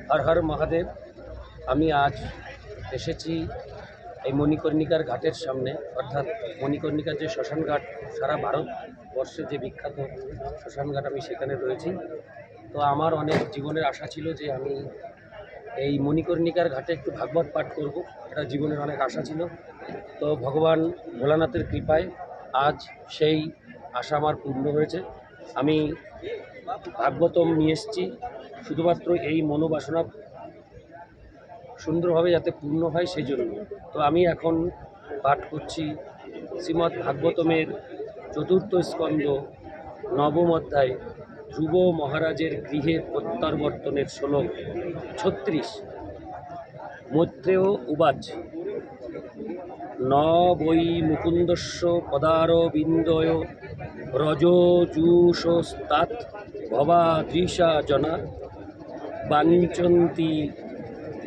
হর হর মহাদেব। আমি আজ এসেছি এই মণিকর্ণিকার ঘাটের সামনে, অর্থাৎ মণিকর্ণিকার যে শ্মশান ঘাট, সারা ভারতবর্ষে যে বিখ্যাত শ্মশান ঘাট, আমি সেখানে রয়েছি। তো আমার অনেক জীবনের আশা ছিল যে আমি এই মণিকর্ণিকার ঘাটে একটু ভাগবত পাঠ করব, এটা জীবনের অনেক আশা ছিল। তো ভগবান ভোলানাথের কৃপায় আজ সেই আশা আমার পূর্ণ হয়েছে। আমি ভাগবতম নিয়ে এসেছি শুধুমাত্র এই মনোবাসনা সুন্দরভাবে যাতে পূর্ণ হয় সেই জন্য। তো আমি এখন পাঠ করছি শ্রীমদ্ ভাগবতমের চতুর্থ স্কন্দ নবম অধ্যায়, ধ্রুব মহারাজের গৃহে প্রত্যাবর্তনের শ্লোক 36। মৈত্রেয় উবাচ, ন বৈ মুকুন্দস্য পদারবিন্দয় রজোজুষস্তাৎ ভবাদৃশা জনা বাঞ্ছন্তি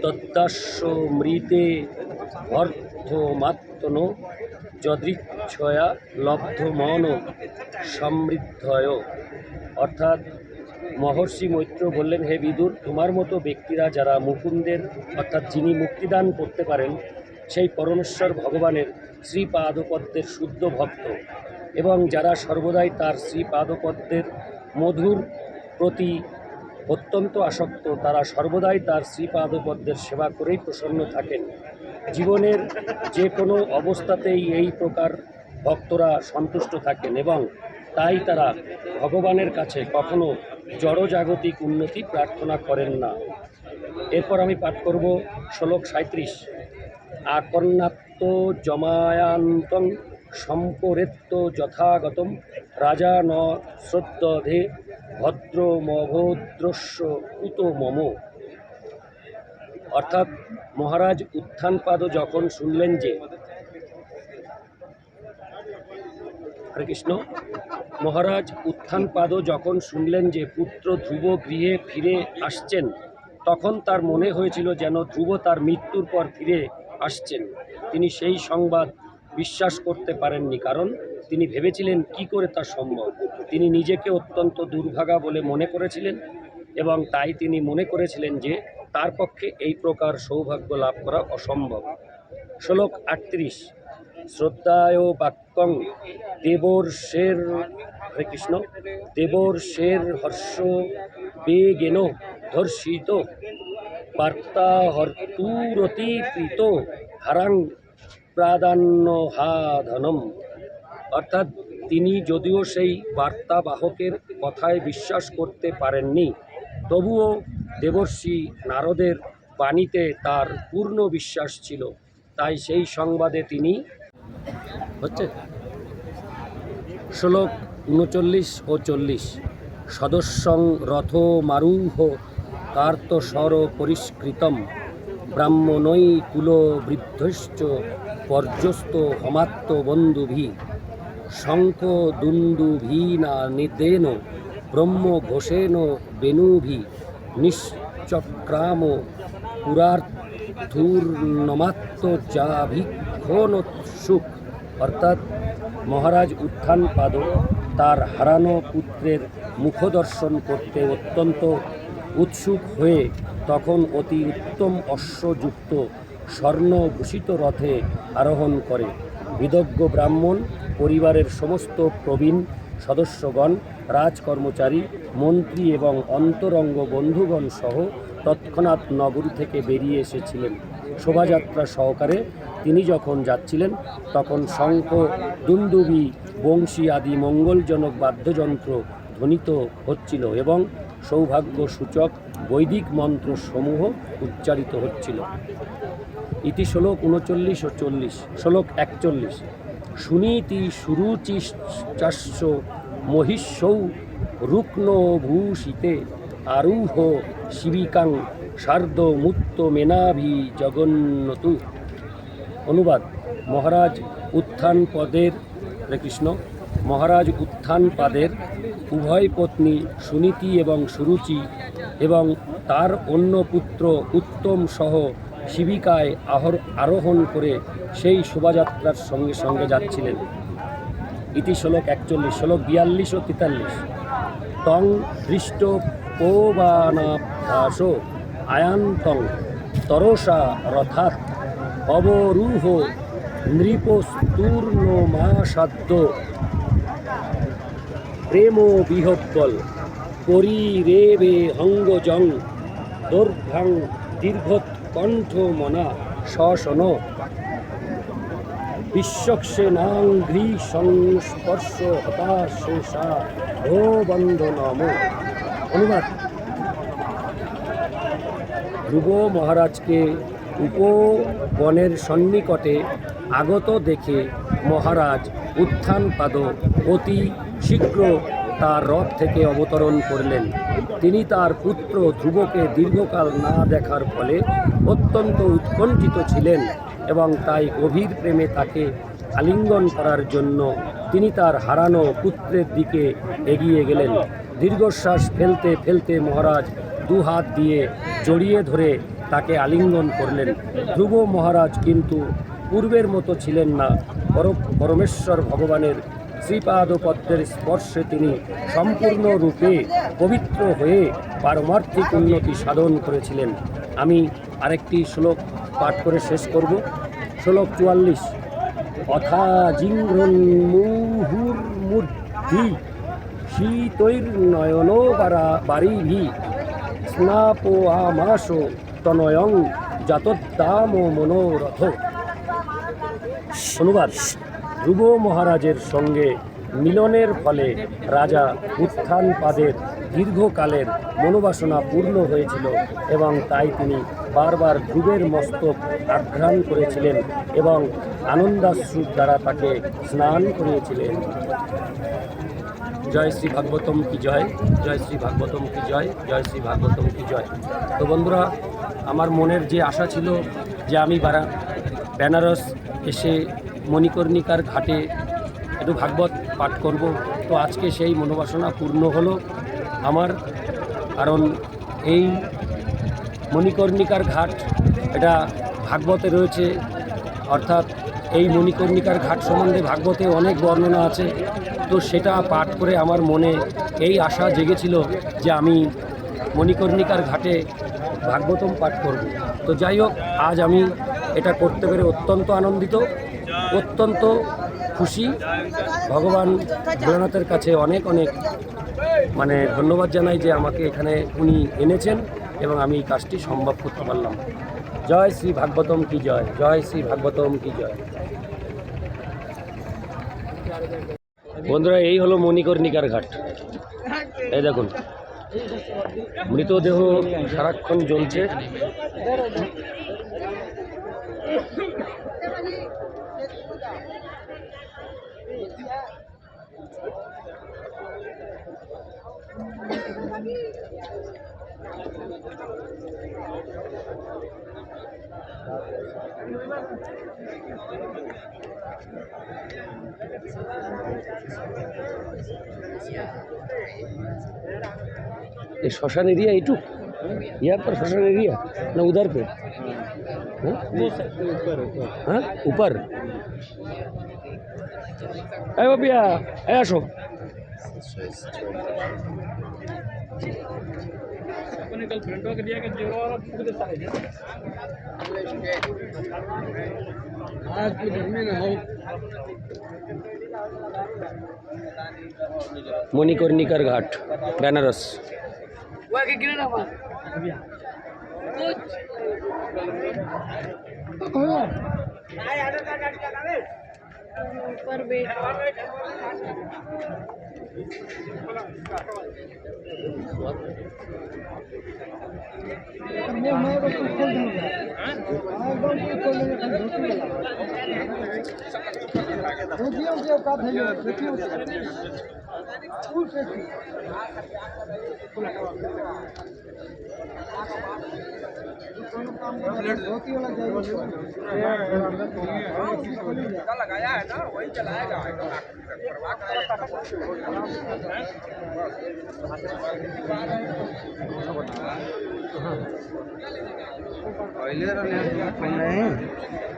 তদ্দাস্য মৃতে অর্থমাত্মন যদৃচ্ছয়া লব্ধমন সমৃদ্ধয়। অর্থাৎ মহর্ষি মৈত্র বললেন, হে বিদুর, তোমার মতো ব্যক্তিরা যারা মুকুন্দের অর্থাৎ যিনি মুক্তিদান করতে পারেন সেই পরমেশ্বর ভগবানের শ্রীপাদপদ্মের শুদ্ধ ভক্ত এবং যারা সর্বদাই তার শ্রীপাদপদ্মের মধুর প্রতি অত্যন্ত আসক্ত, তারা সর্বদাই তার শ্রীপাদপদ্মের সেবা করেই প্রসন্ন থাকেন। জীবনের যে কোনো অবস্থাতেই এই প্রকার ভক্তরা সন্তুষ্ট থাকেন এবং তাই তারা ভগবানের কাছে কখনো জড়জাগতিক উন্নতি প্রার্থনা করেন না। এরপর আমি পাঠ করব শ্লোক 37। আকর্ণাত্ম জমায়ান্তং সম্পরেত্ত যথাগতম রাজা ন শ্রদ্ধে ভদ্রমভদ্রস্য কুত মম। অর্থাৎ মহারাজ উত্থানপাদ যখন শুনলেন যে হরে কৃষ্ণ, মহারাজ উত্থানপাদ যখন শুনলেন যে পুত্র ধ্রুব গৃহে ফিরে আসছেন, তখন তার মনে হয়েছিল যেন ধ্রুব তার মৃত্যুর পর ফিরে আসছেন। তিনি সেই সংবাদ বিশ্বাস করতে পারেননি, কারণ তিনি ভেবেছিলেন কি করে তা সম্ভব। তিনি নিজেকে অত্যন্ত দুর্ভাগা বলে মনে করেছিলেন এবং তাই তিনি মনে করেছিলেন যে তার পক্ষে এই প্রকার সৌভাগ্য লাভ করা অসম্ভব। শ্লোক 38। শ্রদ্ধায় বাক্যং দেবর্ষের, হরে কৃষ্ণ, দেবর্ষের হর্ষ বেগেন ধর্ষিত বার্তা হর্তুরতিকৃত হারাং প্রাধান্য হাধনম। অর্থাৎ তিনি যদিও সেই বার্তাবাহকের কথায় বিশ্বাস করতে পারেননি, তবুও দেবর্ষি নারদের বাণীতে তার পূর্ণ বিশ্বাস ছিল। তাই সেই সংবাদে তিনি হচ্ছে শ্লোক 39 ও 40। সদস্যং রথ মারুহ কার্তস্বর পরিষ্কৃতম ব্রাহ্মণৈ কুল বৃদ্ধশ্চ পর্যস্ত হমাত্ম বন্ধুভি শঙ্খ দুন্দুভীনা নিদেন ব্রহ্ম ঘোষেন বেণুভি নিশ্চক্রাম পুরার্থূর্ণমাত্ম জাভিক্ষণোৎসুক। অর্থাৎ মহারাজ উত্থানপাদ তার হারানো পুত্রের মুখদর্শন করতে অত্যন্ত উৎসুক হয়ে তখন অতি উত্তম অশ্বযুক্ত স্বর্ণভূষিত রথে আরোহণ করে। বিদগ্ধ ব্রাহ্মণ পরিবারের সমস্ত প্রবীণ সদস্যগণ, রাজকর্মচারী, মন্ত্রী এবং অন্তরঙ্গ বন্ধুগণ সহ তৎক্ষণাৎ নগরী থেকে বেরিয়ে এসেছিলেন। শোভাযাত্রা সহকারে তিনি যখন যাচ্ছিলেন তখন শঙ্খ, দুন্দুভি, বংশী আদি মঙ্গলজনক বাদ্যযন্ত্র ধ্বনিত হচ্ছিল এবং সৌভাগ্য সূচক বৈদিক মন্ত্র সমূহ উচ্চারিত হচ্ছিল। ইতি শ্লোক 39 ও 40। শ্লোক 41। সুনীতি সুরুচিশ্চাস্য মহিষৌ রুক্নভূষিতে আরূহ শিবিকাং শার্দ মুক্ত মেনাভি জগন্নতু। অনুবাদ। মহারাজ উত্থানপদের, হরে কৃষ্ণ, মহারাজ উত্থানপাদের উভয় পত্নী সুনীতি এবং সুরুচি এবং তার অন্য পুত্র উত্তম সহ শিবিকায় আরোহণ করে সেই শোভাযাত্রার সঙ্গে সঙ্গে যাচ্ছিলেন। ইতি শ্লোক 41। শ্লোক 42 ও 43। তং দৃষ্ট পৌবানাভ্যাস আয়ান্তং তরসা রথাৎ অবরূহ নৃপস্তূর্ণমাসাদ্য প্রেম বিহব্বল পরিরেবে অঙ্গজং দৈর্ঘ্যাং দীর্ঘৎকণ্ঠ মনা শশন বিশ্বক্ষেনাঙ্ঘ্রি সংস্পর্শ হতাশেষা ও বন্দনম। অনুবাদ: ধ্রুব মহারাজকে উপবনের সন্নিকটে আগত দেখে মহারাজ উত্থানপাদ অতি শীঘ্র তার রথ থেকে অবতরণ করলেন। তিনি তার পুত্র ধ্রুবকে দীর্ঘকাল না দেখার ফলে অত্যন্ত উৎকণ্ঠিত ছিলেন এবং তাই গভীর প্রেমে তাকে আলিঙ্গন করার জন্য তিনি তার হারানো পুত্রের দিকে এগিয়ে গেলেন। দীর্ঘশ্বাস ফেলতে ফেলতে মহারাজ দুহাত দিয়ে জড়িয়ে ধরে তাকে আলিঙ্গন করলেন। ধ্রুব মহারাজ কিন্তু পূর্বের মতো ছিলেন না। পরমেশ্বর ভগবানের শ্রীপাদপদ্মের স্পর্শে তিনি সম্পূর্ণরূপে পবিত্র হয়ে পারমার্থিক উন্নতি সাধন করেছিলেন। আমি আরেকটি শ্লোক পাঠ করে শেষ করব। শ্লোক 44। অথা জিঙ্ঘ্রন্মুহুর্মূর্ধি শীতৈর্নয়ন বারিভি স্নাপোয়ামাস তনয়ং জাতোদ্দাম মনোরথ। অনুবাদ: ধ্রুব মহারাজের সঙ্গে মিলনের ফলে রাজা উত্থানপাদের দীর্ঘকালের মনোবাসনা পূর্ণ হয়েছিল এবং তাই তিনি বারবার ধ্রুবের মস্তক আঘ্রাণ করেছিলেন এবং আনন্দাশ্রুর দ্বারা তাকে স্নান করিয়েছিলেন। জয় শ্রী ভাগবতম কি জয়, জয় শ্রী ভাগবতম কি জয়, জয় শ্রী ভাগবতম কি জয়। তো বন্ধুরা, আমার মনের যে আশা ছিল যে আমি বেনারস এসে মণিকর্ণিকার ঘাটে একটু ভাগবত পাঠ করব, তো আজকে সেই মনোবাসনা পূর্ণ হলো আমার। কারণ এই মণিকর্ণিকার ঘাট এটা ভাগবতে রয়েছে, অর্থাৎ এই মণিকর্ণিকার ঘাট সম্বন্ধে ভাগবতে অনেক বর্ণনা আছে। তো সেটা পাঠ করে আমার মনে এই আশা জেগেছিল যে আমি মণিকর্ণিকার ঘাটে ভাগবতম পাঠ করব। তো যাই হোক, আজ আমি এটা করতে পেরে অত্যন্ত আনন্দিত, অত্যন্ত খুশি। ভগবান ভোলানাথের কাছে অনেক অনেক ধন্যবাদ জানাই যে আমাকে এখানে উনি এনেছেন এবং আমি এই কাজটি সম্ভব করতে পারলাম। জয় শ্রী ভাগবতম কি জয়, জয় শ্রী ভাগবতম কি জয়। বন্ধুরা, এই হলো মণিকর্ণিকার ঘাট। এই দেখুন, মৃতদেহ সারাক্ষণ জ্বলছে। ये श्मशान एरिया इटू यहाँ पर श्मशान एरिया ना उधर पे? हाँ, ऊपर। अरे भैया ऐशो मणिकर्णिकार घाट, बेनारस। लगाया है ना, वही चलाएगा।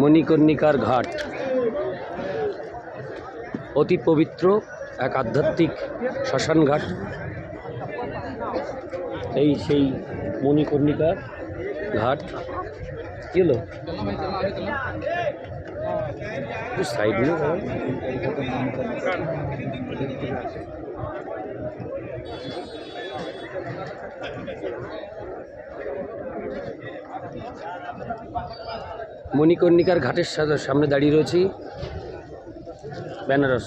মণিকর্ণিকার ঘাট অতি পবিত্র এক আধ্যাত্মিক শ্মশান ঘাট। এই সেই মণিকর্ণিকার घाट ये लो साइड में মণিকর্ণিকার ঘাটের সামনে দাঁড়িয়ে রয়েছি বেনারস।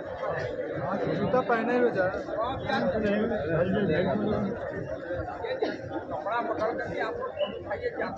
जूता पहने हुए जा कपड़ा पकड़ करके आप लोग खाइए क्या